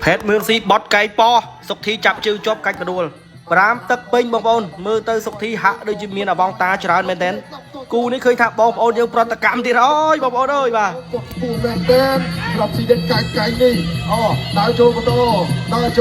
เพชรเมืองซีบอสไก่ปอสุกทีจับจือจบไก่กระดวลปรามตึกปิงบองโอนมือเตอสุกทีหักโดยจิมีนบองตาจราเมนเทนกูนี่เคยทับบองโอนยังปรตกรรมที่ร้อยบองโอนเลยบ่ากูแมนเทนกลับสีเด็ดไก่นี่ดาวโจมาโตดาวโจ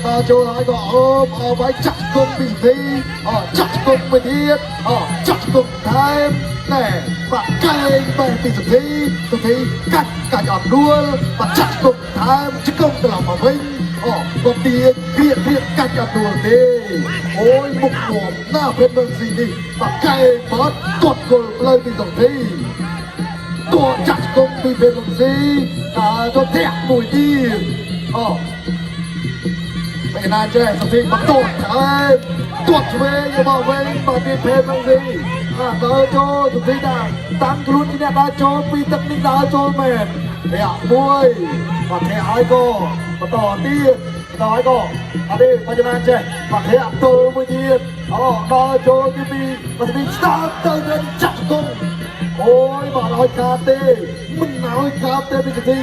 หายก็เอาไว้จับกงปีทีจับกงไปเทียดจับกงไทม์แน่ปะไก่ไปปีสุกทีกัดออกด้วยปะจับกงไทม์จับกงตลอดมาวิ่งก็เตียเรียกกัดออกด้วยดีโอ้ยมุกหลวมหน้าเพชรเมืองสีนี่ปะไก่บอสกดกลเลยปีสุกทีตัวจัดกงปีเป็นลงสีตัวแทกมวยดีไม่น่าเชื่อสักทีมาตัวตัวช่วยอย่าบอกเว้ยมาเป็นเพลงลงสีดาวโจสุดที่ได้ตั้งรุ่นที่เนี่ยดาวโจปีตั้งนี่ดาวโจแมนเทียมวยมาเทียไอ้ก็มาต่อตีต่อไอ้ก็อันนี้พยานเจ้มาเทียตัวมวยดีดาวโจที่มีมันมีสตาร์เตอร์เงินจัดกงโอ้ยมาลอยคาเต้มันหนาวคาเต้เป็นสักที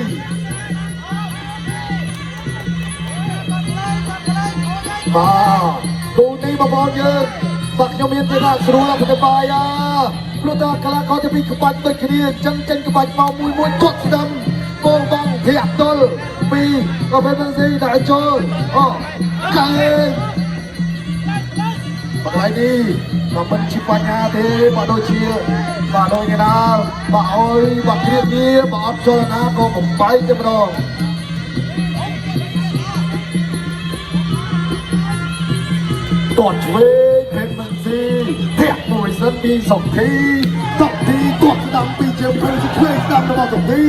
มาดูนี่มาบอลเยอะบักยมีนที่น่าสรุปแล้วกันไปเพราะตากลางเขาจะมีขบันตัวคดีจังขบันเมามวยกดดำโกงบังเทียบตลปีก็เป็นสักทีได้โจไก่อะไรดีมาเป็นชิปัญญาเทมาโดยเชียมาโดยเนี่ยนะมาเอาบักเรียกนี้มาอัพโจนะก็ผมไปจะมาลองตรวจเวทเพชรเมืองซีเทียบมวยสันมีสองทีตรวจดำปีเจียวเพชรช่วยดำมาสองที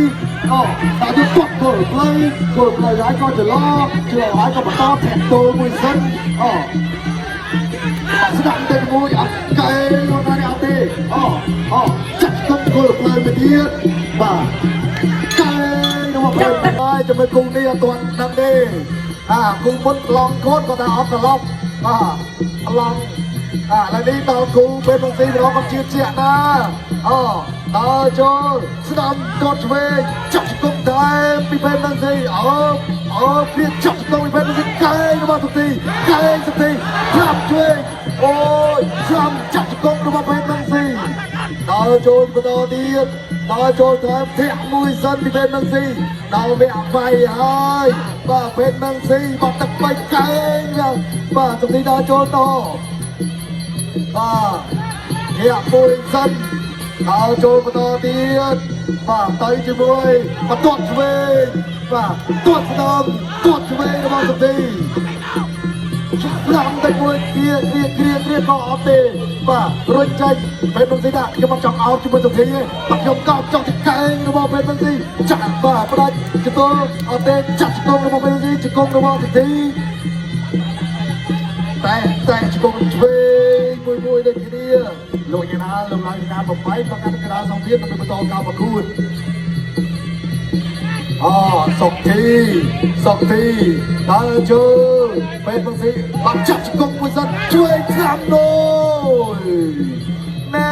ตาที่ตรวจกดเลยร้ายก็จะล้อร้ายก็มาต้อแทงตัวมวยสันสนามเต็มมวยไก่โดนอะไรเอาตีจัดต้องกดเลยไปเดียดบ่าไก่โดนไปจะเป็นกุ้งนี่ตัวนั่นดิกุ้งบนลองโคตรก็ได้ออฟตลอดลองแล้วนี่ตอนกุ้งเป็นบางทีเราก็เจียนะตาโจสนามกดเวจับกุ้งได้มีเป็นบางทีเพียงจับกุ้งมีเป็นบางทีไก่ระบาดสักทีพลับช่วยโอ้ยซ้ำจับกุ้งระบาดเป็นบางทีตาโจมาต่อเดียดตาโจแถมเทียบมวยสันมีเป็นบางทีดาวไม่เอาไปให้บ้าเป็นบางทีบ้าตะไปไก่บ้าสักทีดาโจต่อเทียบมวยสันดาวโจมาต่อเดียดต่อยช่วยมาตรวจช่วยตรวจสนามตรวจช่วยระบาดสักทีลำได้มวยเรียกก็เอาเตะรุ่นใจเป็นบางทีได้ยังมาจับเอาจุดบนสักทีปักยมก้าวจับที่ไกลระบาดเป็นบางทีจับประดับจุดโตเอาเตะจับจุดโตระบาดเป็นบางทีจุดโกงระบาดสักทีแต่จุดโกงช่วยมวยได้ทีเดียวลงยานาลงลายยานาผมไปประกันกระดาษสองเทียนมันเป็นตัวกาวประคูณสองทีดาวโจเป็นบางทีบังจับกงมุสันช่วยคำโน้ยแน่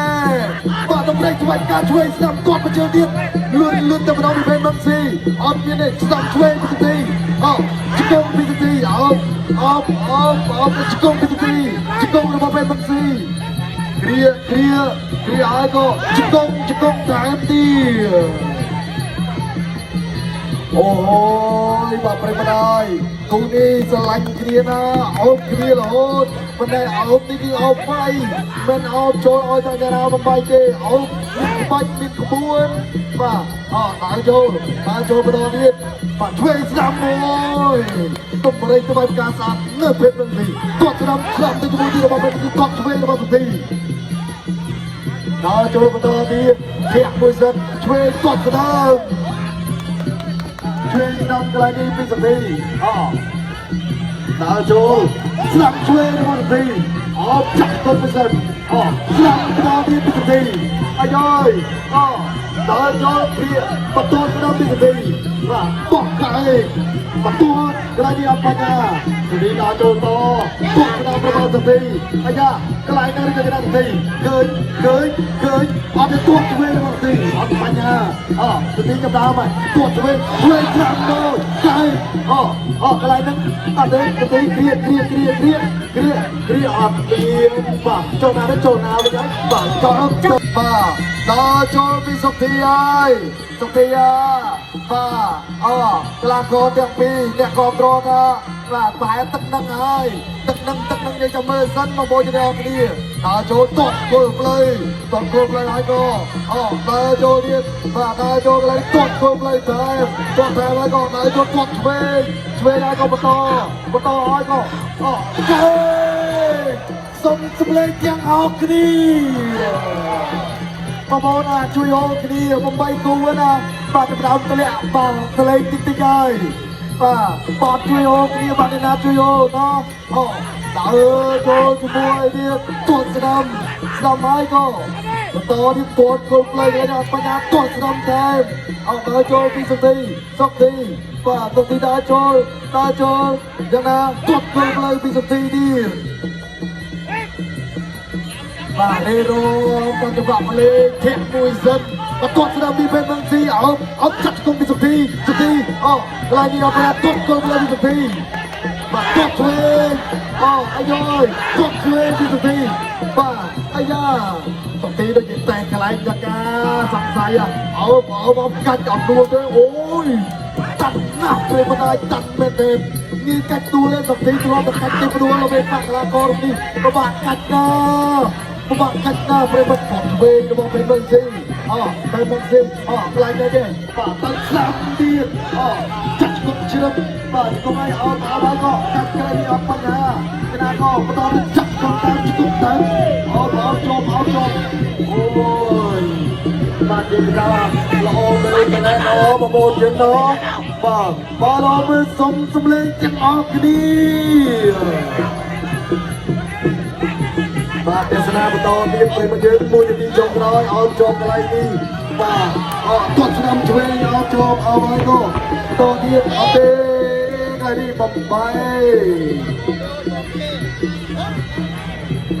บ้าต้องเร่งช่วยการช่วยสนามกอดมาเจอเดียดลุ้นแต่มาเอาเป็นบางทีเมียเนี่ยสนามช่วยเป็นบางทีจิกงเป็นบางทีจิกงเป็นบางทีจิกงระบบเป็นบางทีเคลียร์ไอ้ก็จิกงแถมดีโอ้ยบาปไม่ได้กูนี่สลังเคลียร์นะเอาเคลียร์แล้วมันได้เอาที่เอาไปมันเอาโจเอาจากกระดาษมันไปเจเอาไปมิดขบวนตาโจไปตอนนี้ช่วยสนามมวยต้องบริหารการสั่งเนื้อเพชรนั่นสิกดสนามคลับในขบวนที่เรามาเป็นกดช่วยเรามาสุดที่ตาโจไปตอนนี้เทียบมวยสันช่วยกดสนามช่วยนำกลายนี้เป็นสักทีดาวโจสลับช่วยในวันทีจับต้นเป็นสันสลับกลายนี้เป็นสักทีย้อย ដល់ចូលព្រាបន្ទាត់ដល់ពីទីបាទបោះកាយបន្ទាត់កន្លែងនេះអត់បញ្ញាទីដល់ចូលតបោះដល់ប្រមាណទីអាយ៉ាកន្លែងនេះគឺដល់ទីឃើញអត់ទៅទួតឆ្វេងមកទីអត់បញ្ញាទីចាប់ដើមហើយទួតឆ្វេងខ្លាំងមកកាយកន្លែងនេះអត់ទេទីគ្រាអត់ទីបាទចូលណាវិញបាទចូលបាទដល់ចូលពីសុខធីហើយសុខធីបាទកលាករទាំងពីរអ្នកគ្រប់គ្រងថាបាទប្រហែលទឹកនឹងហើយទឹកនឹងយើងចាំមើលសិនមកបងជាអ្នកគ្នាដល់ចូលតត់គល់ផ្លូវហើយក៏ដល់ចូលទៀតបាទដល់ចូលកន្លែងតត់គល់ផ្លូវតែហើយក៏ដល់ចូលតត់ឆ្វេងហើយក៏បន្តហើយក៏សុំសម្លេងទាំងអស់គ្នាបងប្អូនជួយអូនគ្នាបំបីគូណាបាទចាប់ដើមទម្លាក់បាទសលេងតិចហើយបាទជួយអូនគ្នាបាទអ្នកណាជួយអូនដើរចូលជាមួយទៀតទួតស្ដាំហើយក៏បន្តទៀតទួតគល់ផ្លូវហើយអត់បញ្ញាទួតស្ដាំតែដើរចូលពីសុខទីបាទសុខទីដើរចូលយ៉ាងណាទួតគល់ផ្លូវពីសុខទីទៀតបាទលេរោបន្តបាក់លេធាក់មួយសិនបន្ទាត់ស្ដាំពីពេលនឹងស៊ីអត់ចាត់គុំពីសុខទីកន្លែងនេះអត់បានទួតគល់ផ្លូវពីសុខទីបាទទួតឆ្វេងអាយ៉យទួតឆ្វេងពីសុខទីបាទអាយ៉ាសុខទីដូចជាតែកន្លែងចាការសង្ស័យបងកាច់អត់ដួលទេអូយតាត់ណាស់ពេលបណ្ដាតាត់មែនទេងាយកាច់ដួលសុខទីធ្លាប់តែកាច់ទេដួលទៅពេលបាក់កលាករនេះពិបាកកាច់ណាប្រិមត្តផុតវិញរបស់ពេលមិនស៊ីពេលមិនស៊ីខ្លាំងណាស់ទេបាទតាំងស្លាប់ទៀតចាត់គុកជ្រឹបបាទកុំឲ្យហើយក៏កាត់ក្រែងអត់បញ្ហាគណៈក៏បន្តចាត់គុកតាមជុកទៅជាប់អូយបាទយើងថាល្អមែនទេបងប្អូនយើងបាទឡមើលសុំសម្លេងទាំងអស់គ្នាបាទទេសនាបន្តទៀតពេលមកយើងមួយនាទីចុងក្រោយឲ្យជាប់កន្លែងនេះបាទទាត់ស្ដាំឆ្វេងឲ្យជាប់ហើយក៏បន្តទៀតអត់ទេថ្ងៃនេះបំបី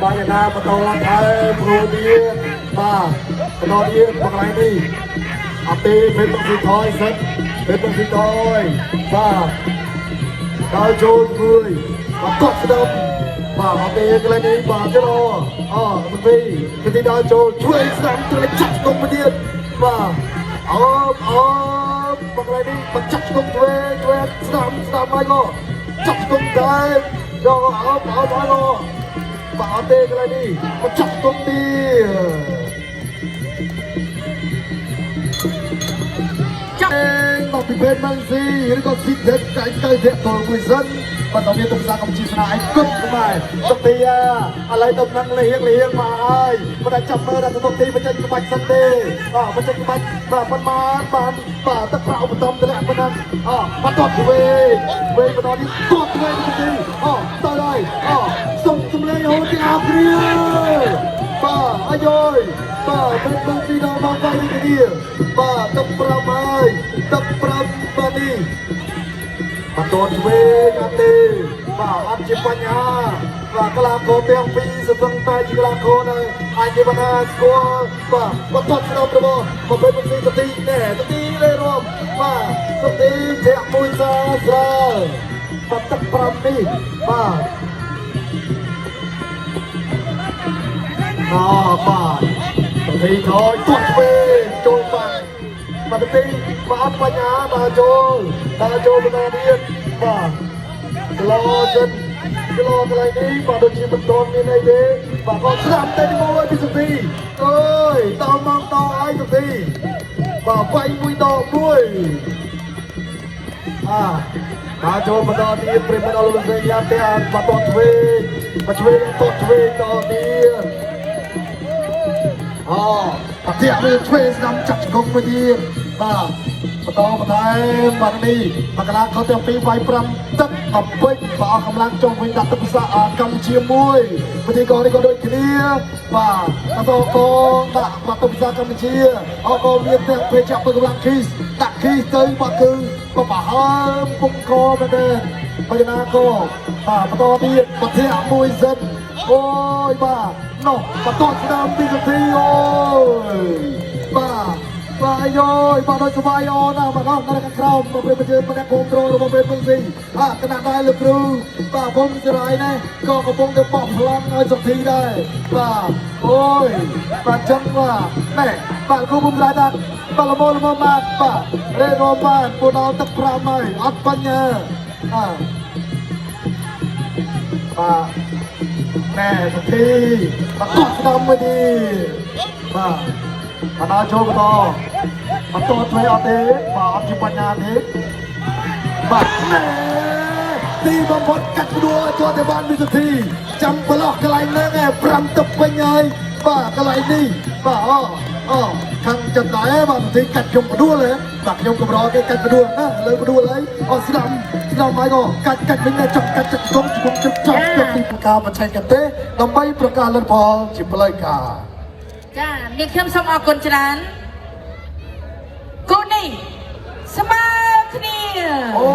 បាទយ៉ាងណាបន្តហើយព្រោះទៀតបាទបន្តទៀតកន្លែងនេះអត់ទេពេលមកស៊ីថយសិនពេលមកស៊ីថយបាទដល់ចូលមួយបាទទាត់ស្ដាំបាទអត់ទេកន្លែងនេះបាទទៅទីដល់ចូលជួយស្ដាំជួយចាក់គុំទៀតបាទកន្លែងនេះបញ្ចាក់គុំជួយស្ដាំហើយក៏ចាក់គុំដែរយកហើយក៏បាទអត់ទេកន្លែងនេះបញ្ចាក់គុំទៀតមកពីពេលមកស៊ីឬក៏ស៊ីเด็ดតែទៅធាក់តមួយសិនបន្តមានទុកសាកម្ពុជាស្នាឯគុំខ្មែរទុកទីឥឡូវទៅនឹងលៀងមកហើយមិនអាចចាប់មើលដល់ទុកទីមិនចេញក្បាច់សិនទេមិនចេញក្បាច់បាទប៉ុន្មានបាទទឹកប្រៅបន្តតម្លាក់ប៉ុណ្ណឹងបន្តទៅវិញបន្តនេះទត់វិញទីទៅហើយសុំសម្លេងហូរទីអាព្រាបាទអាយ៉យបាទពេលទីដល់មកវិញនេះបាទទឹកប្រៅហើយទឹកប្រៅបាទនេះបន្តទៅវិញអត់ទេបាទអត់ជាបញ្ហាបាទកលាករទាំងពីរសឹងតែជាកលាករនៅអាចជាបណ្ដាស្គាល់បាទបន្តស្ដាប់របស់មកពេលទីលេរួមបាទទីធាក់មួយសាស្រាបាទទឹកប្រៅនេះបាទបាទទីថយទាត់វិញចូលបាទទីបាទបញ្ហាបាទចូលបន្តទៀតបាទគីឡូកន្លែងនេះបាទដូចជាមិនទាន់មានអីទេបាទក៏ស្ដាប់តែមួយពីសុទីអើយដល់មកដល់ហើយសុទីបាទវាយមួយដកមួយបាទចូលបន្តទៀតព្រមដល់លោកស្រីយ៉ាប់ទេបាទទាត់ឆ្វេងទាត់ឆ្វេងដល់ទៀតប្រទេសវាឆ្វេងស្ដាំចាក់ជង្គង់មួយទៀតបាទ បន្តបន្ថែមបាទនេះមកកលាខុសទាំងពីរវាយ5ទឹកអំពេចបើអស់កម្លាំងចុងវិញដាក់ទឹកភាសាកម្ពុជាមួយពិធីករនេះក៏ដូចគ្នាបាទបន្តកដាក់បាត់ទឹកភាសាកម្ពុជាអរក៏មានទាំងពេលចាប់ពីកម្លាំងគីសដាក់គីសទៅបាទគឺបបហើមពុំកមែនទេបញ្ញាក៏បាទបន្តទៀតប្រធានមួយសិនអូយបាទនោះបន្តស្ដាមពីនាទីអូយបាទបាទយោយបាទដូចស្វាយអូណាបាទដល់ខាងក្រោមមកពេលយើងមកគ្រប់គ្រងរបស់ពេលពងស៊ីគណៈដែរលោកគ្រូបាទผมចរៃនេះក៏កំពុងតែបោះប្លង់ឲ្យសុធីដែរបាទអូយបាទចឹងបាទនេះបាទគ្រូผมដែរបាទល្មមបាទបាទរេរ៉ូបានពូដល់ទឹក5ហើយអត់បញ្ហាបាទណែសុធីបាទស្ដាំមួយទីបាទបណ្ដាចូលបន្តបន្តធ្វើអត់ទេបាទអត់ជាបញ្ហាទេបាទទីបំផុតកាត់ដួលជាប់តែបានវិសុទ្ធីចាំប្រឡោះកន្លែងហ្នឹង5ទឹកពេញហើយបាទកន្លែងនេះបាទអូខាងចិត្តដែរបាទវិសុទ្ធីកាត់ខ្ញុំដួលហ៎បាទខ្ញុំកម្រគេកាត់ដួលណាលើដួលហើយស្ដាំហើយក៏កាត់វិញចង់កាត់ចិត្តខ្ញុំពីការបច្ចេកទេសដើម្បីប្រកាសលទ្ធផលជាផ្លូវការចានាងខ្ញុំសូមអរគុណច្រើនគូនេះស្មើគ្នាអូ